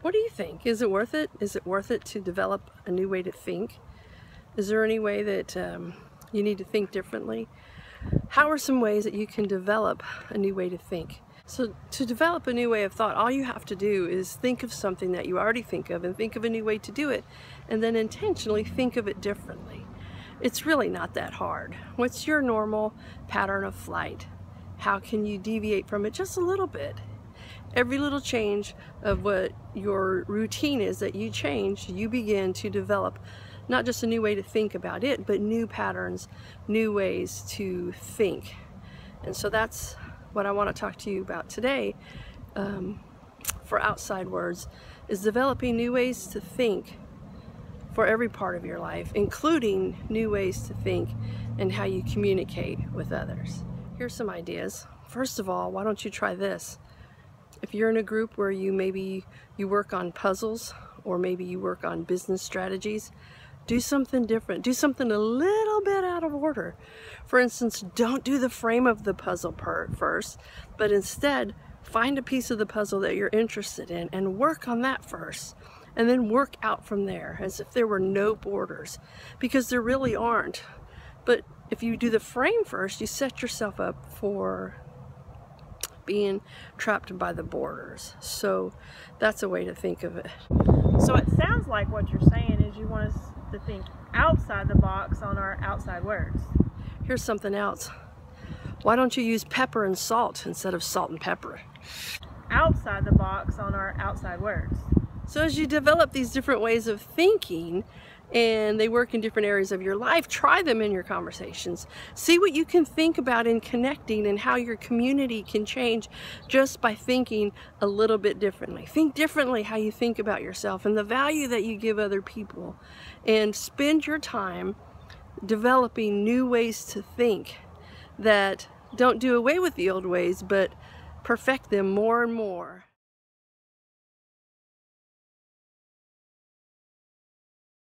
What do you think? Is it worth it? Is it worth it to develop a new way to think? Is there any way that you need to think differently? How are some ways that you can develop a new way to think? So to develop a new way of thought, all you have to do is think of something that you already think of and think of a new way to do it, and then intentionally think of it differently. It's really not that hard. What's your normal pattern of flight? How can you deviate from it just a little bit? Every little change of what your routine is that you change, you begin to develop not just a new way to think about it, but new patterns, new ways to think. And so that's what I want to talk to you about today for Outside Words, is developing new ways to think for every part of your life, including new ways to think and how you communicate with others. Here's some ideas. First of all, why don't you try this? If you're in a group where maybe you work on puzzles, or maybe you work on business strategies, do something different. Do something a little bit out of order. For instance, don't do the frame of the puzzle part first, but instead find a piece of the puzzle that you're interested in and work on that first, and then work out from there as if there were no borders, because there really aren't. But if you do the frame first, you set yourself up for being trapped by the borders. So that's a way to think of it. So it sounds like what you're saying is you want us to think outside the box on our outside words. Here's something else. Why don't you use pepper and salt instead of salt and pepper? Outside the box on our outside words. So as you develop these different ways of thinking, and they work in different areas of your life, try them in your conversations. See what you can think about in connecting, and how your community can change just by thinking a little bit differently. Think differently how you think about yourself and the value that you give other people, and spend your time developing new ways to think that don't do away with the old ways, but perfect them more and more.